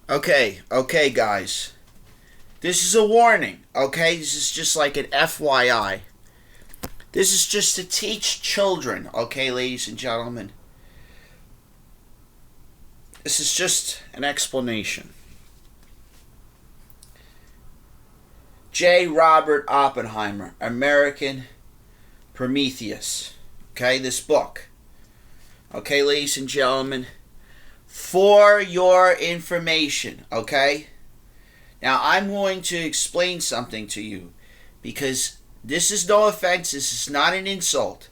Okay, guys. This is a warning, okay? This is just like an FYI. This is just to teach children, okay, ladies and gentlemen? This is just an explanation. J. Robert Oppenheimer, American Prometheus. Okay, this book. Okay, ladies and gentlemen, for your information, okay? Now, I'm going to explain something to you because this is no offense, this is not an insult.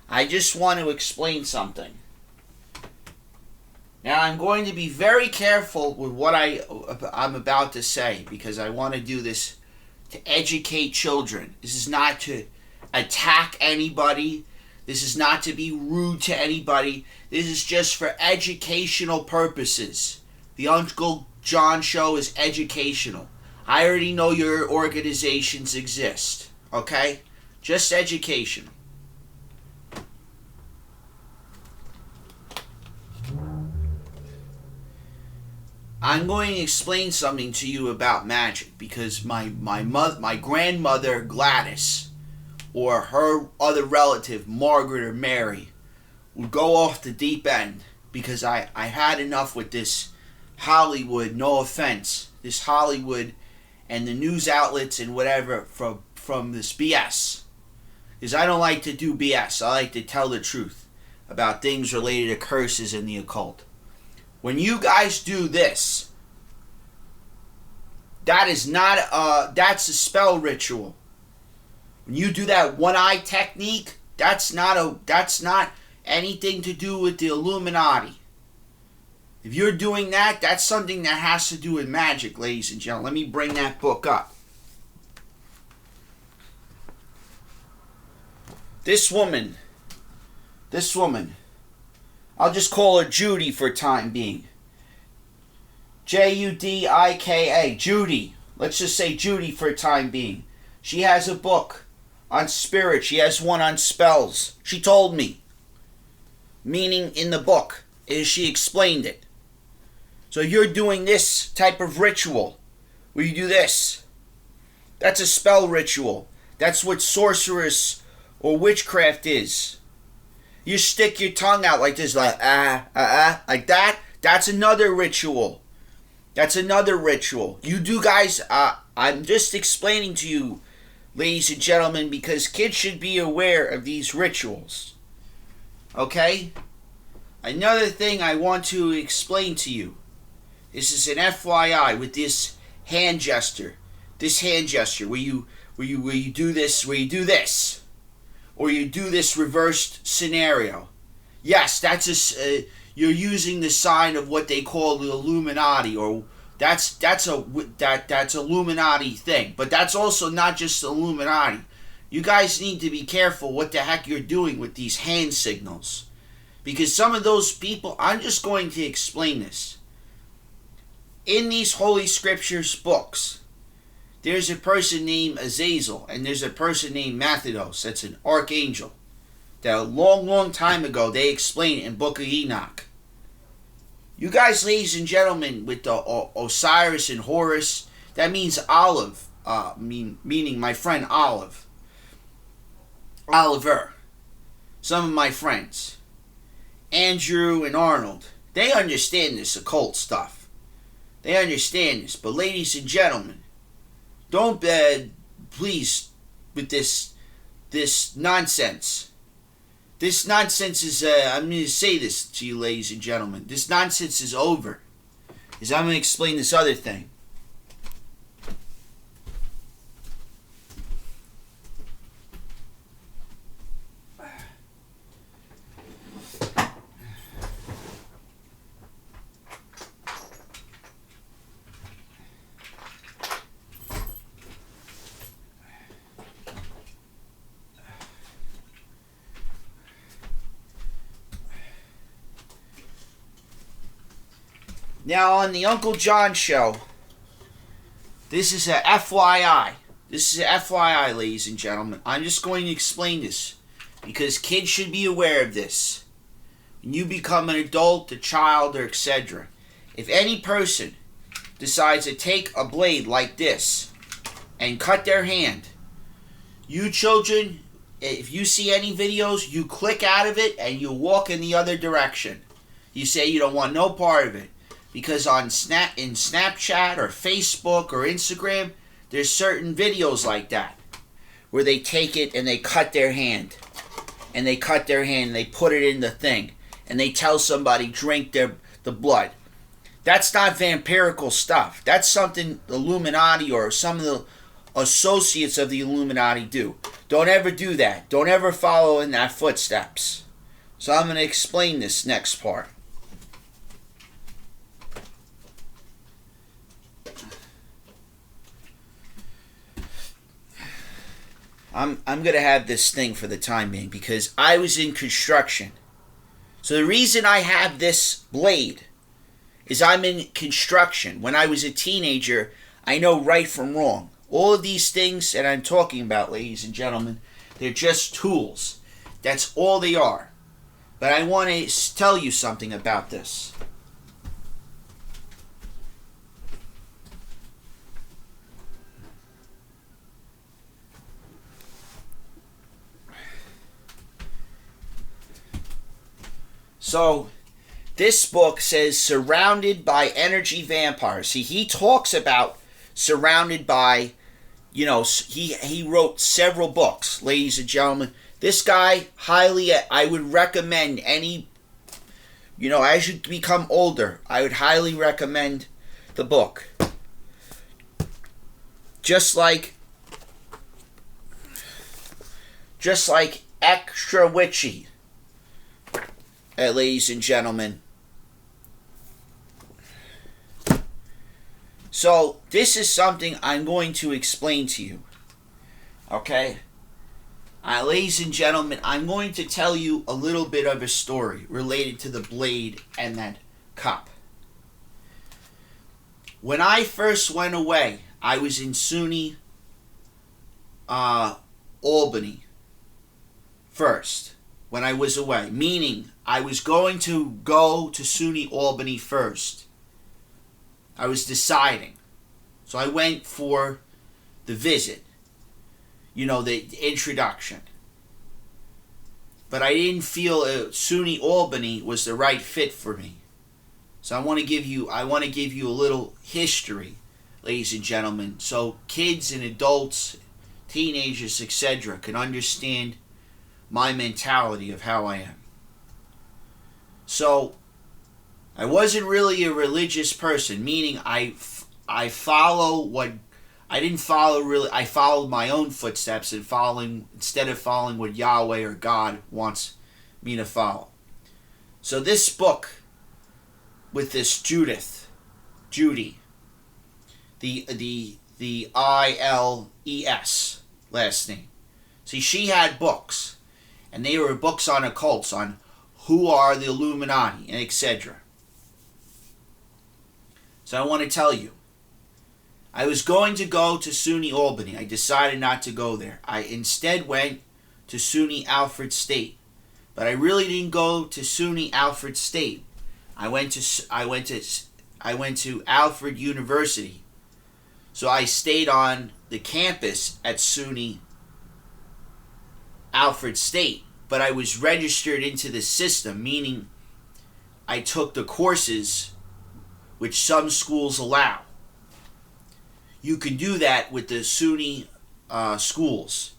I just want to explain something. Now, I'm going to be very careful with what I'm about to say because I want to do this to educate children. This is not to attack anybody. This is not to be rude to anybody. This is just for educational purposes. The Uncle John Show is educational. I already know your organizations exist. Okay? Just education. I'm going to explain something to you about magic because my grandmother Gladys or her other relative Margaret or Mary would go off the deep end because I had enough with this Hollywood, no offense, this Hollywood and the news outlets and whatever from this BS. Because I don't like to do BS. I like to tell the truth about things related to curses and the occult. When you guys do this, that's a spell ritual. When you do that one eye technique, that's not anything to do with the Illuminati. If you're doing that, that's something that has to do with magic, ladies and gentlemen. Let me bring that book up. This woman, I'll just call her Judy for time being. Judika, Judy. Let's just say Judy for time being. She has a book on spirit. She has one on spells. She told me. Meaning in the book is she explained it. So you're doing this type of ritual where you do this. That's a spell ritual. That's what sorceress or witchcraft is. You stick your tongue out like this, like like that. That's another ritual. That's another ritual. You do, guys. I'm just explaining to you, ladies and gentlemen, because kids should be aware of these rituals. Okay? Another thing I want to explain to you. This is an FYI with this hand gesture. This hand gesture where you do this, or you do this reversed scenario. Yes, you're using the sign of what they call the Illuminati, or that's Illuminati thing. But that's also not just Illuminati. You guys need to be careful what the heck you're doing with these hand signals, because some of those people. I'm just going to explain this. In these Holy Scriptures books, there's a person named Azazel, and there's a person named Methodos. That's an archangel. That a long time ago, they explain it in Book of Enoch. You guys, ladies and gentlemen, with the Osiris and Horus, that means olive, meaning my friend Olive. Oliver. Some of my friends. Andrew and Arnold. They understand this occult stuff. They understand this. But ladies and gentlemen, don't please with this nonsense. This nonsense is I'm going to say this to you, ladies and gentlemen. This nonsense is over. Because I'm going to explain this other thing. Now, on the Uncle John Show, this is a FYI. This is a FYI, ladies and gentlemen. I'm just going to explain this because kids should be aware of this. When you become an adult, a child, or etc., if any person decides to take a blade like this and cut their hand, you children, if you see any videos, you click out of it and you walk in the other direction. You say you don't want no part of it. Because in Snapchat or Facebook or Instagram, there's certain videos like that where they take it and they cut their hand. And they cut their hand and they put it in the thing. And they tell somebody, drink the blood. That's not vampirical stuff. That's something the Illuminati or some of the associates of the Illuminati do. Don't ever do that. Don't ever follow in that footsteps. So I'm going to explain this next part. I'm going to have this thing for the time being because I was in construction. So the reason I have this blade is I'm in construction. When I was a teenager, I know right from wrong. All of these things that I'm talking about, ladies and gentlemen, they're just tools. That's all they are. But I want to tell you something about this. So, this book says surrounded by energy vampires. See, he talks about surrounded by, he wrote several books, ladies and gentlemen. This guy, I would recommend as you become older, I would highly recommend the book. Just like Extra Witchy. Ladies and gentlemen. So, this is something I'm going to explain to you. Okay? Ladies and gentlemen, I'm going to tell you a little bit of a story related to the blade and that cup. When I first went away, I was in SUNY, Albany, first. When I was away, meaning I was going to go to SUNY Albany first. I was deciding. So I went for the visit, the introduction. But I didn't feel SUNY Albany was the right fit for me. So I want to give you a little history, ladies and gentlemen, so kids and adults, teenagers, etc. can understand my mentality of how I am. So, I wasn't really a religious person, meaning I followed my own footsteps instead of following what Yahweh or God wants me to follow. So this book with this Judy, the ILES last name. See, she had books. And they were books on occults, on who are the Illuminati, and etc. So I want to tell you, I was going to go to SUNY Albany. I decided not to go there. I instead went to SUNY Alfred State. But I really didn't go to SUNY Alfred State. I went to Alfred University. So I stayed on the campus at SUNY Alfred State, but I was registered into the system, meaning I took the courses which some schools allow. You can do that with the SUNY schools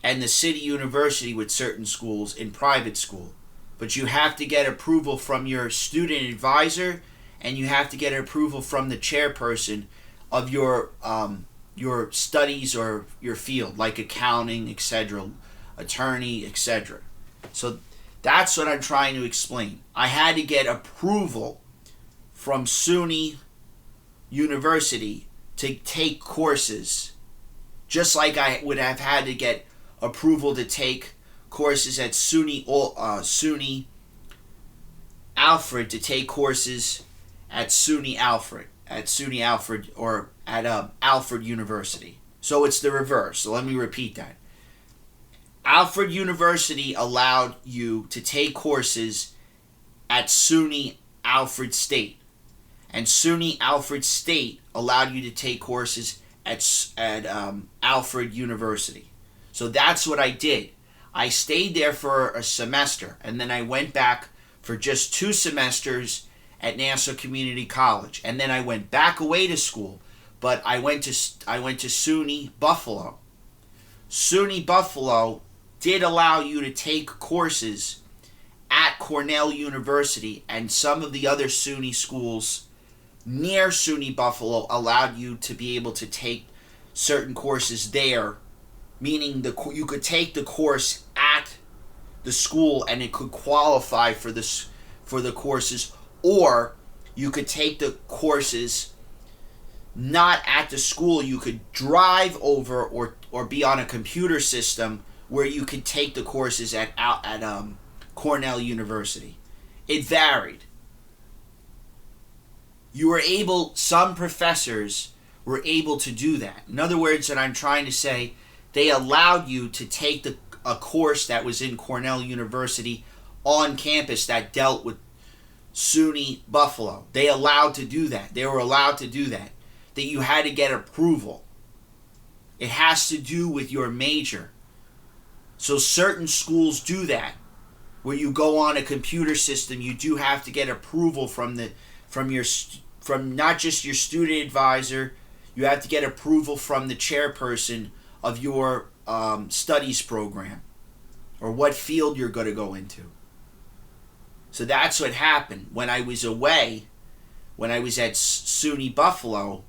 and the City University with certain schools in private school, but you have to get approval from your student advisor and you have to get approval from the chairperson of your studies or your field, like accounting, etc., attorney, etc. So that's what I'm trying to explain. I had to get approval from SUNY University to take courses, just like I would have had to get approval to take courses at SUNY Alfred to take courses at SUNY Alfred or at Alfred University. So it's the reverse. So let me repeat that. Alfred University allowed you to take courses at SUNY Alfred State. And SUNY Alfred State allowed you to take courses at Alfred University. So that's what I did. I stayed there for a semester, and then I went back for just 2 semesters at Nassau Community College, and then I went back away to school. But I went to SUNY Buffalo. SUNY Buffalo did allow you to take courses at Cornell University, and some of the other SUNY schools near SUNY Buffalo allowed you to be able to take certain courses there, meaning you could take the course at the school and it could qualify for the courses, or you could take the courses not at the school. You could drive over or be on a computer system where you could take the courses at Cornell University. It varied. Some professors were able to do that. In other words, that I'm trying to say, they allowed you to take a course that was in Cornell University on campus that dealt with SUNY Buffalo. They were allowed to do that. That you had to get approval. It has to do with your major. So certain schools do that. Where you go on a computer system, you do have to get approval from not just your student advisor. You have to get approval from the chairperson of your studies program, or what field you're going to go into. So that's what happened when I was away. When I was at SUNY Buffalo,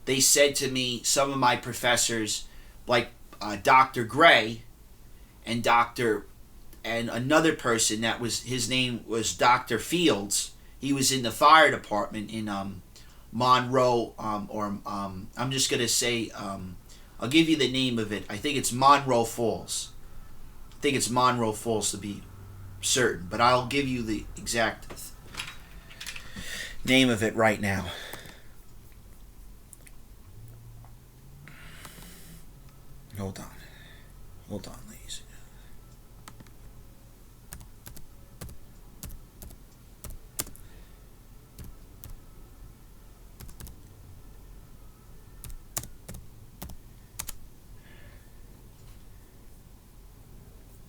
they said to me, some of my professors, like Dr. Gray and another person his name was Dr. Fields. He was in the fire department in Monroe, I'm just going to say, I'll give you the name of it. I think it's Monroe Falls. I think it's Monroe Falls to be certain, but I'll give you the exact name of it right now. Hold on, ladies.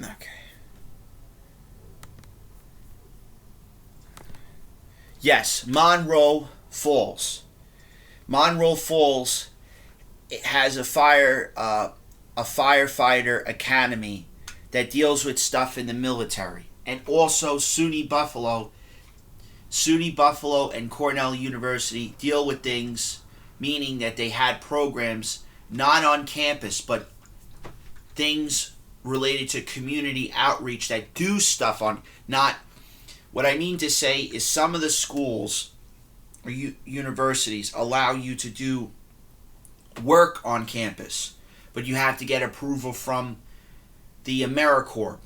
Okay. Yes, Monroe Falls. Monroe Falls, it has a firefighter academy that deals with stuff in the military. And also SUNY Buffalo and Cornell University deal with things, meaning that they had programs not on campus, but things related to community outreach that do stuff on, not, what I mean to say is some of the schools or universities allow you to do work on campus, but you have to get approval from the AmeriCorps.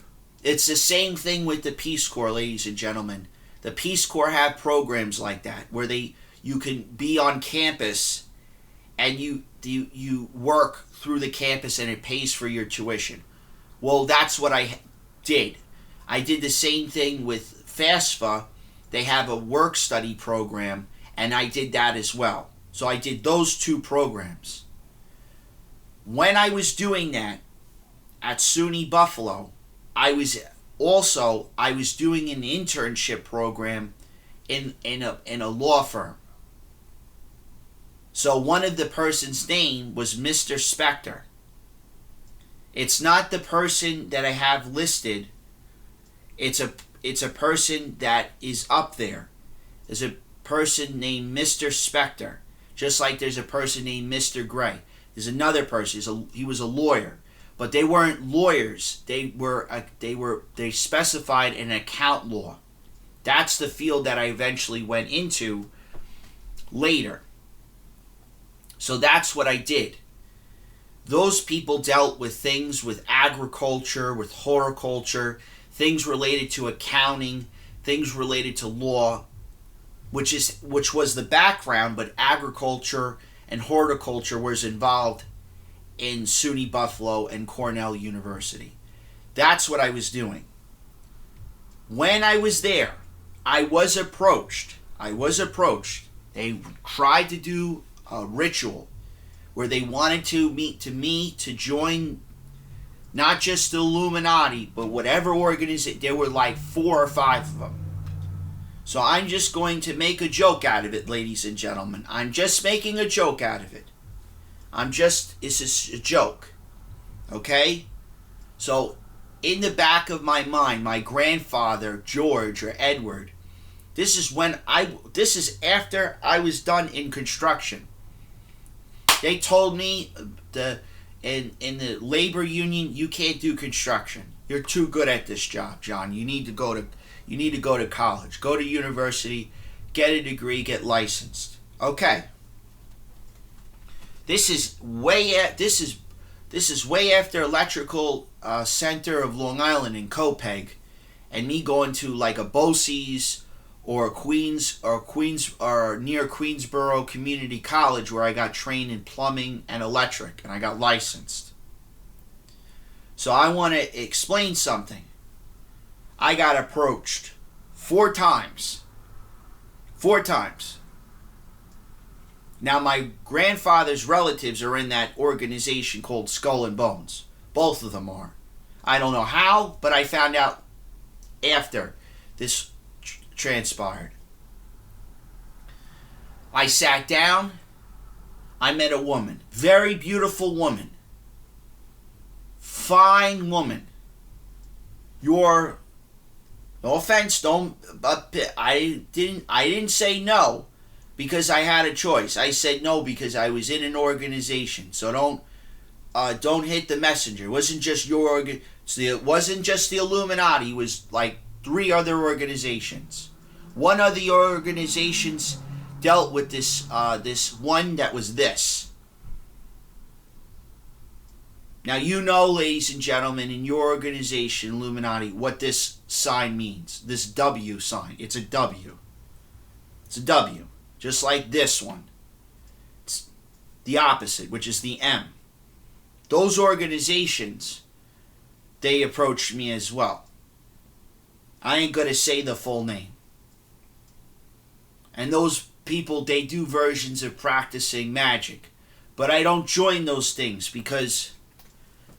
It's the same thing with the Peace Corps, ladies and gentlemen. The Peace Corps have programs like that where you can be on campus and you work through the campus and it pays for your tuition. Well, that's what I did. I did the same thing with FAFSA. They have a work study program, and I did that as well. So I did those 2 programs. When I was doing that at SUNY Buffalo, I was doing an internship program in a law firm. So one of the person's name was Mr. Spector. It's not the person that I have listed. It's a person that is up there. There's a person named Mr. Spector, just like there's a person named Mr. Gray. There's another person. He was a lawyer, but they weren't lawyers. They specified in account law. That's the field that I eventually went into later. So that's what I did. Those people dealt with things with agriculture, with horticulture, things related to accounting, things related to law, which was the background, but agriculture and horticulture was involved in SUNY Buffalo and Cornell University. That's what I was doing. When I was there, I was approached. I was approached. They tried to do a ritual where they wanted to to join not just the Illuminati, but whatever organization. There were like 4 or 5 of them. So I'm just going to make a joke out of it, ladies and gentlemen. I'm just making a joke out of it. This is a joke. Okay? So, in the back of my mind, my grandfather, George or Edward, this is after I was done in construction. They told me in the labor union, you can't do construction. You're too good at this job, John. You need to go to college, go to university, get a degree, get licensed. Okay. This is way after Electrical Center of Long Island in Copiague, and me going to like a BOCES or near Queensboro Community College, where I got trained in plumbing and electric, and I got licensed. So I want to explain something. I got approached 4 times. 4 times. Now, my grandfather's relatives are in that organization called Skull and Bones. Both of them are. I don't know how, but I found out after this transpired. I sat down. I met a woman. Very beautiful woman. Fine woman. No offense, I didn't say no because I had a choice. I said no because I was in an organization. So don't hit the messenger. It wasn't just it wasn't just the Illuminati. It was like 3 other organizations. One of the organizations dealt with this one that was this. Now, you know, ladies and gentlemen, in your organization, Illuminati, what this sign means. This W sign. It's a W. It's a W. Just like this one. It's the opposite, which is the M. Those organizations, they approached me as well. I ain't going to say the full name. And those people, they do versions of practicing magic. But I don't join those things because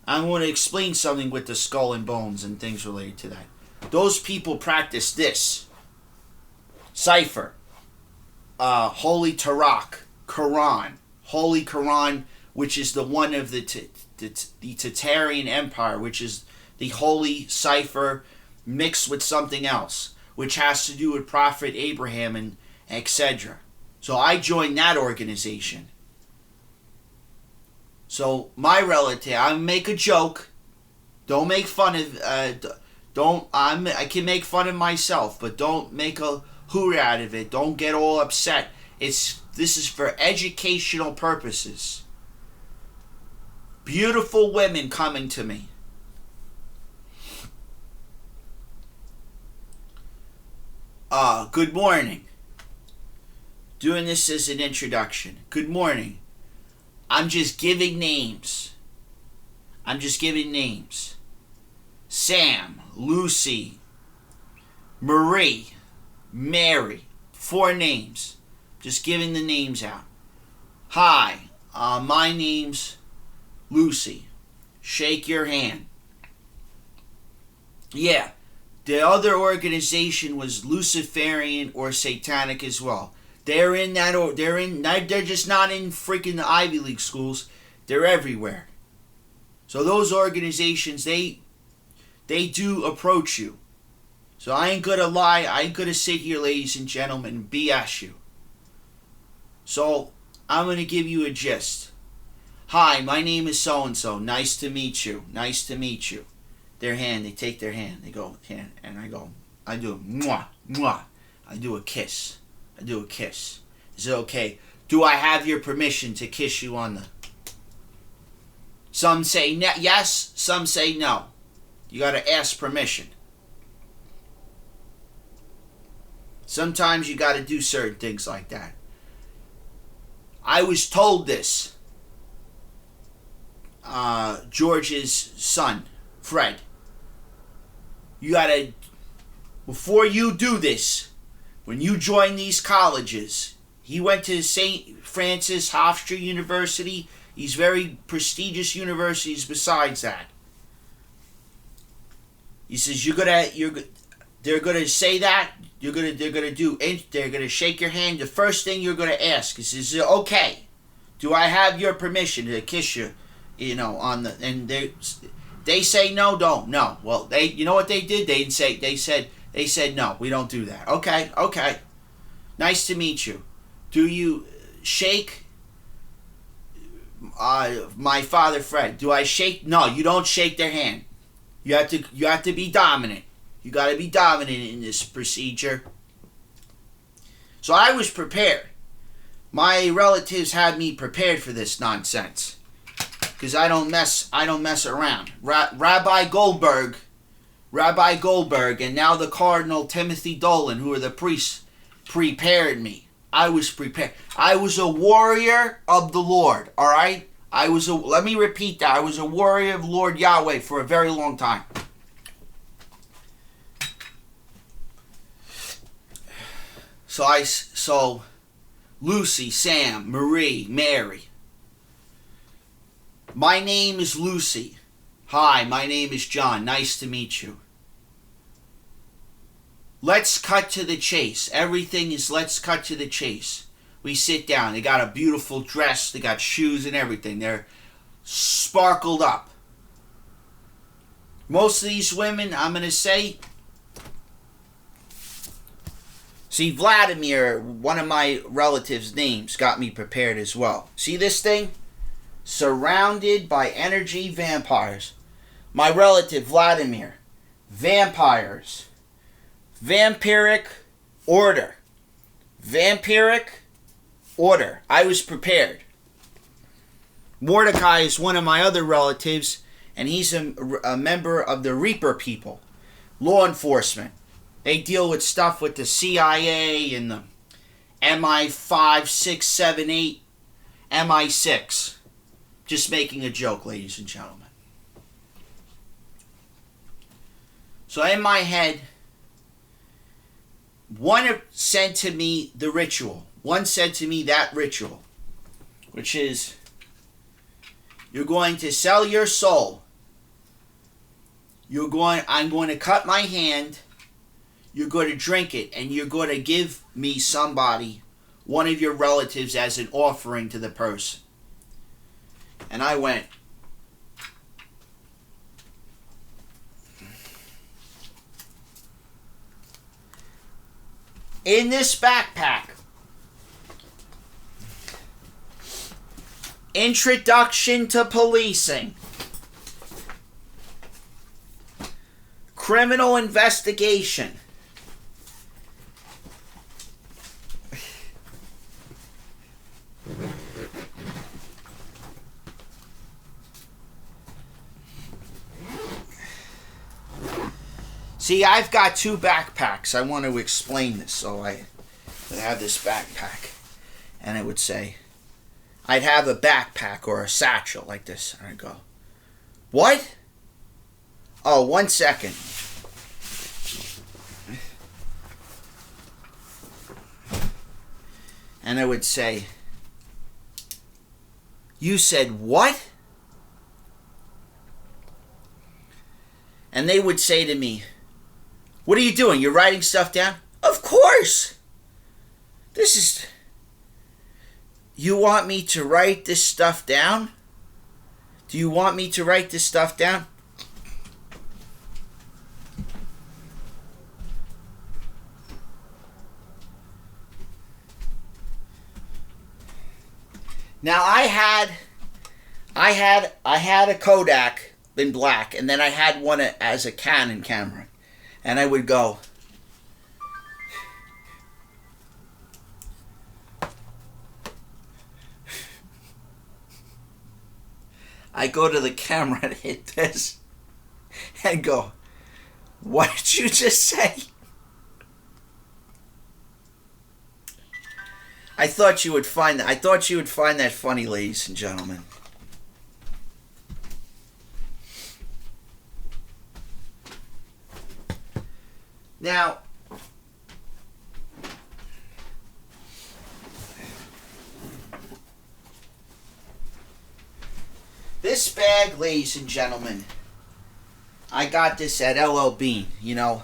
I want to explain something with the skull and bones and things related to that. Those people practice this. Cipher. Holy Tarak. Quran. Holy Quran, which is the one of the Tatarian Empire, which is the holy cipher mixed with something else, which has to do with Prophet Abraham and etc. So I joined that organization. So my relative, I make a joke. Don't make fun of. I can make fun of myself, but don't make a hoot out of it. Don't get all upset. This is for educational purposes. Beautiful women coming to me. Good morning. Doing this as an introduction. Good morning. I'm just giving names. Sam, Lucy, Marie, Mary. 4 names. Just giving the names out. Hi, my name's Lucy. Shake your hand. Yeah, the other organization was Luciferian or Satanic as well. They're in that, they're just not in freaking the Ivy League schools. They're everywhere. So those organizations, they do approach you. So I ain't gonna lie, I ain't gonna sit here, ladies and gentlemen, and BS you. So I'm gonna give you a gist. Hi, my name is so-and-so. Nice to meet you. Nice to meet you. Their hand, they take their hand. They go, hand, and I do mwah, mwah. I do a kiss. Is it okay? Do I have your permission to kiss you on the... Some say yes, some say no. You gotta ask permission. Sometimes you gotta do certain things like that. I was told this. George's son, Fred. You gotta... Before you do this, when you join these colleges, he went to St. Francis Hofstra University, these very prestigious universities besides that. He says they're gonna say that, they're gonna shake your hand. The first thing you're gonna ask is it okay? Do I have your permission to kiss you? On the, and they say no, don't, no. Well, you know what they did? They said no, we don't do that. Okay. Nice to meet you. Do you shake my father Fred? Do I shake? No, you don't shake their hand. You have to be dominant. You got to be dominant in this procedure. So I was prepared. My relatives had me prepared for this nonsense, because I don't mess around. Rabbi Goldberg, and now the Cardinal Timothy Dolan, who are the priests, prepared me. I was prepared. I was a warrior of the Lord. All right. Let me repeat that. I was a warrior of Lord Yahweh for a very long time. So Lucy, Sam, Marie, Mary. My name is Lucy. Hi, my name is John. Nice to meet you. Let's cut to the chase. Everything is let's cut to the chase. We sit down. They got a beautiful dress. They got shoes and everything. They're sparkled up. Most of these women, I'm going to say... See, Vladimir, one of my relatives' names, got me prepared as well. See this thing? Surrounded by energy vampires. My relative, Vladimir. Vampires. Vampiric order. Vampiric order. I was prepared. Mordecai is one of my other relatives, and he's a member of the Reaper people. Law enforcement. They deal with stuff with the CIA and the MI5, 6, 7, 8, MI6. Just making a joke, ladies and gentlemen. So in my head, one said to me the ritual. One said to me that ritual, which is, you're going to sell your soul. I'm going to cut my hand. You're going to drink it, and you're going to give me somebody, one of your relatives, as an offering to the person. And I went, in this backpack, Introduction to Policing, Criminal Investigation, see, I've got two backpacks. I want to explain this. So I have this backpack, and it would say, I'd have a backpack or a satchel like this, and I'd go, what? Oh, 1 second. And I would say, you said what? And they would say to me, what are you doing? You're writing stuff down? Of course. This is... You want me to write this stuff down? Do you want me to write this stuff down? Now I had a Kodak in black, and then I had one as a Canon camera, and I would go, I go to the camera and hit this and go, what did you just say? I thought you would find that funny, ladies and gentlemen. Now, This bag, ladies and gentlemen, I got this at LL Bean. You know,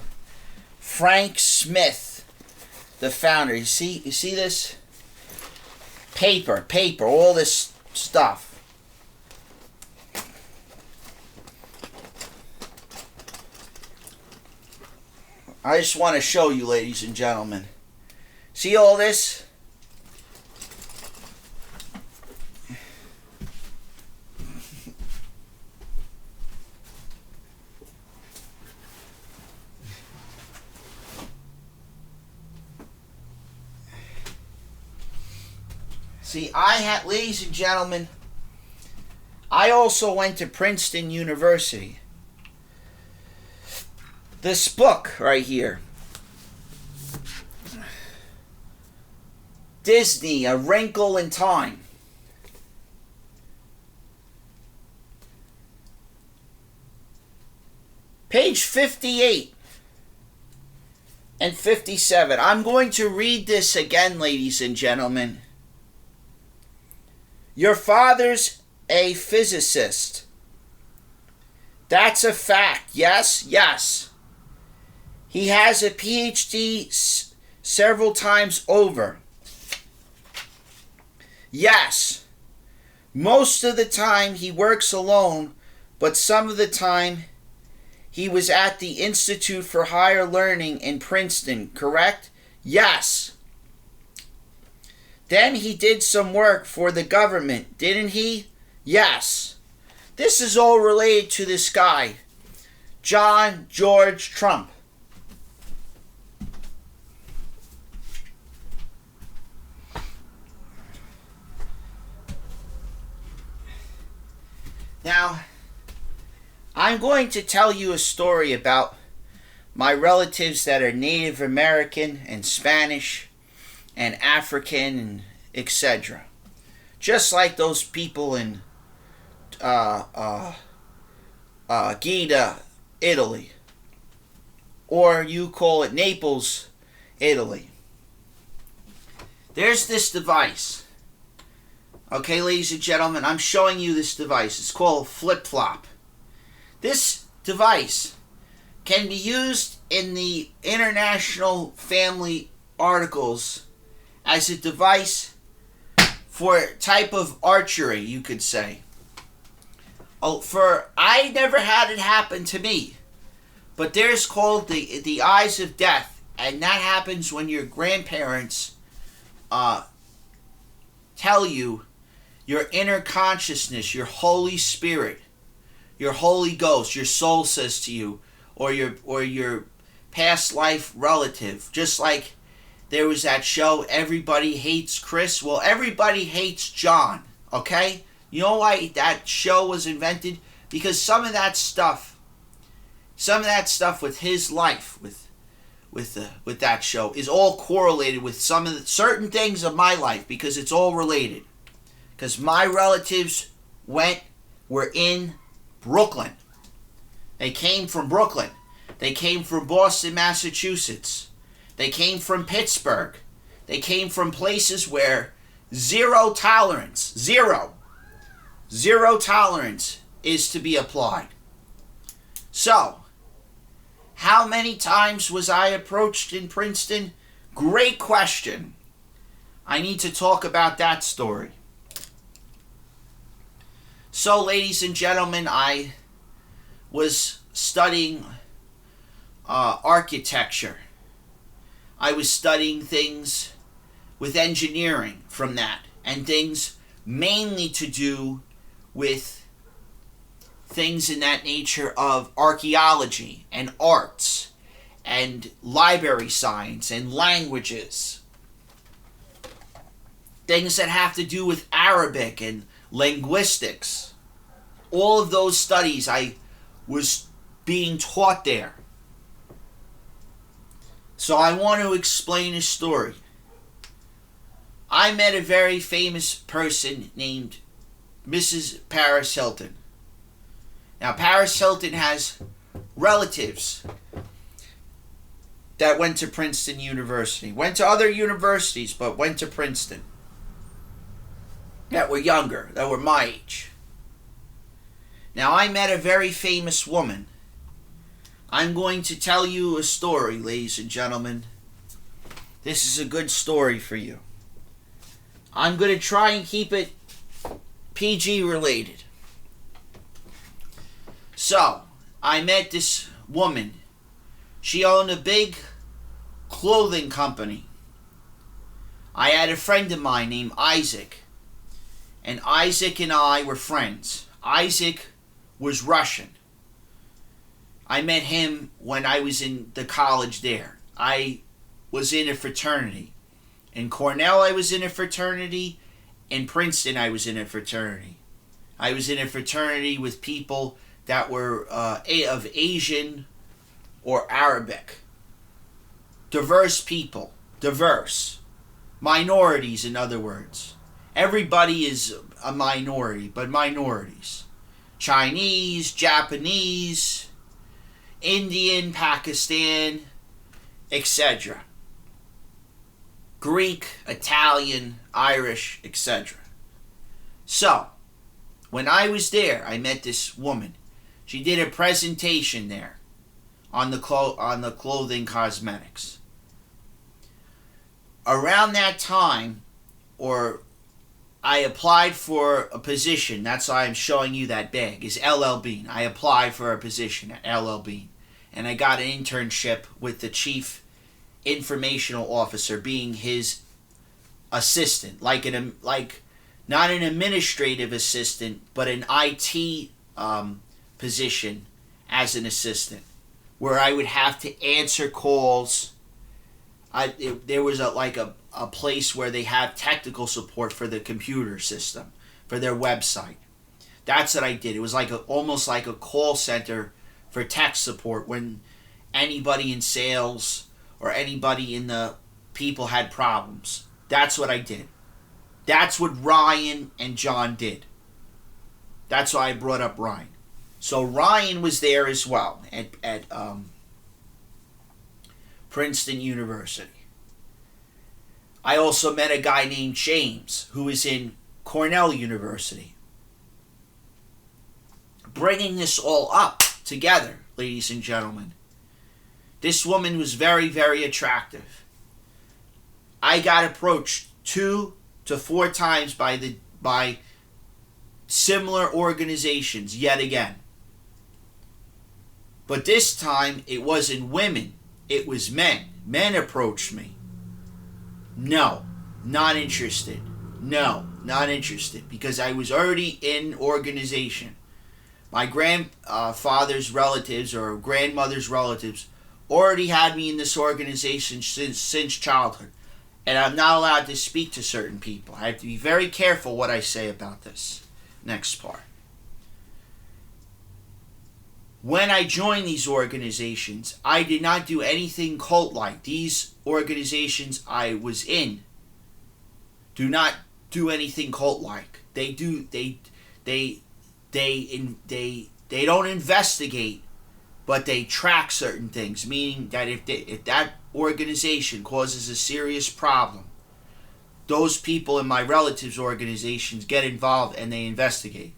Frank Smith, the founder. You see this? Paper, all this stuff. I just want to show you, ladies and gentlemen. See all this? See, ladies and gentlemen, I also went to Princeton University. This book right here, Disney, A Wrinkle in Time. Page 58 and 57. I'm going to read this again, ladies and gentlemen. Your father's a physicist. That's a fact. Yes, yes. He has a PhD several times over. Yes. Most of the time he works alone, but some of the time he was at the Institute for Higher Learning in Princeton, correct? Yes. Then he did some work for the government, didn't he? Yes. This is all related to this guy, John George Trump. Now, I'm going to tell you a story about my relatives that are Native American and Spanish and African and etc. Just like those people in Gita, Italy. Or you call it Naples, Italy. There's this device. Okay, ladies and gentlemen, I'm showing you this device. It's called flip-flop. This device can be used in the International Family Articles as a device for a type of archery, you could say. I never had it happen to me, but there's called the eyes of death, and that happens when your grandparents tell you your inner consciousness, your Holy Spirit, your Holy Ghost, your soul says to you, or your past life relative. Just like there was that show, Everybody Hates Chris. Well, everybody hates John, okay? You know why that show was invented? Because some of that stuff with his life, with that show, is all correlated with some of the certain things of my life, because it's all related. Because my relatives were in Brooklyn. They came from Brooklyn. They came from Boston, Massachusetts. They came from Pittsburgh. They came from places where zero tolerance is to be applied. So, how many times was I approached in Princeton? Great question. I need to talk about that story. So, ladies and gentlemen, I was studying architecture. I was studying things with engineering from that, and things mainly to do with things in that nature of archaeology and arts and library science and languages. Things that have to do with Arabic and linguistics. All of those studies I was being taught there. So I want to explain a story. I met a very famous person named Mrs. Paris Hilton. Now, Paris Hilton has relatives that went to Princeton University. Went to other universities, but went to Princeton. That were younger, that were my age. Now, I met a very famous woman. I'm going to tell you a story, ladies and gentlemen. This is a good story for you. I'm going to try and keep it PG related. So, I met this woman. She owned a big clothing company. I had a friend of mine named Isaac. And Isaac and I were friends. Isaac was Russian. I met him when I was in the college there. I was in a fraternity. In Cornell, I was in a fraternity. In Princeton, I was in a fraternity. I was in a fraternity with people that were of Asian or Arabic. Diverse people. Diverse. Minorities, in other words. Everybody is a minority, but minorities. Chinese, Japanese, Indian, Pakistan, etc. Greek, Italian, Irish, etc. So, when I was there, I met this woman. She did a presentation there on the clothing cosmetics. Around that time, I applied for a position. That's why I'm showing you that bag. Is LL Bean. I applied for a position at LL Bean, and I got an internship with the chief informational officer, being his assistant, like not an administrative assistant, but an IT position as an assistant, where I would have to answer calls. There was a place where they have technical support for the computer system, for their website. That's what I did. It was almost like a call center for tech support when anybody in sales or anybody in the people had problems. That's what I did. That's what Ryan and John did. That's why I brought up Ryan. So Ryan was there as well at Princeton University. I also met a guy named James, who is in Cornell University. Bringing this all up together, ladies and gentlemen, this woman was very, very attractive. I got approached 2 to 4 times by similar organizations yet again. But this time, it wasn't women, it was men. Men approached me. No, not interested. No, not interested. Because I was already in organization. My grandfather's relatives or grandmother's relatives already had me in this organization since childhood. And I'm not allowed to speak to certain people. I have to be very careful what I say about this. Next part. When I joined these organizations, I did not do anything cult-like. These organizations I was in do not do anything cult-like. They don't investigate, but they track certain things. Meaning that if that organization causes a serious problem, those people in my relatives' organizations get involved and they investigate.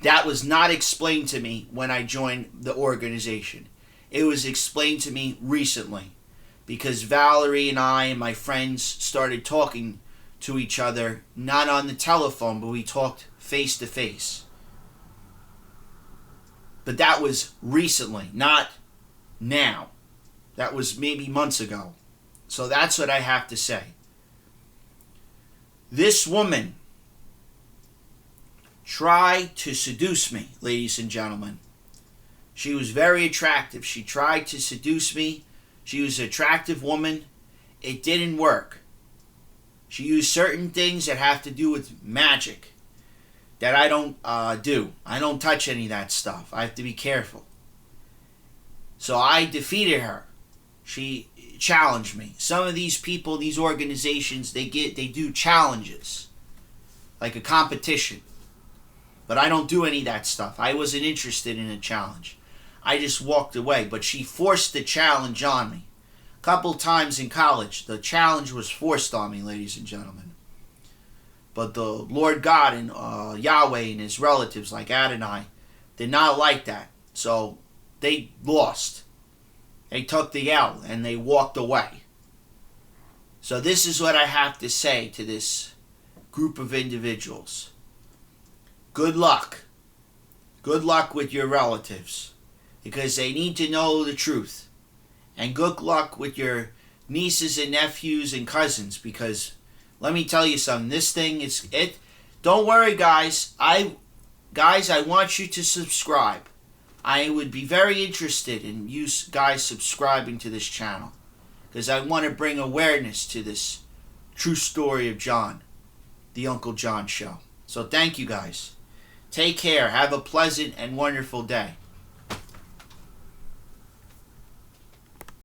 That was not explained to me when I joined the organization. It was explained to me recently because Valerie and I and my friends started talking to each other, not on the telephone, but we talked face to face. But that was recently, not now. That was maybe months ago. So that's what I have to say. This woman tried to seduce me, ladies and gentlemen. She was very attractive. She tried to seduce me. She was an attractive woman. It didn't work. She used certain things that have to do with magic that I don't do. I don't touch any of that stuff. I have to be careful. So I defeated her. She challenged me. Some of these people, these organizations, they do challenges, like a competition. But I don't do any of that stuff. I wasn't interested in a challenge. I just walked away. But she forced the challenge on me. A couple times in college, the challenge was forced on me, ladies and gentlemen. But the Lord God and Yahweh and his relatives like Adonai did not like that. So they lost. They took the L and they walked away. So this is what I have to say to this group of individuals. Good luck. Good luck with your relatives, because they need to know the truth. And good luck with your nieces and nephews and cousins, because let me tell you something, this thing is it. Don't worry, guys. I want you to subscribe. I would be very interested in you guys subscribing to this channel, because I want to bring awareness to this true story of John, the Uncle John Show. So thank you, guys. Take care. Have a pleasant and wonderful day.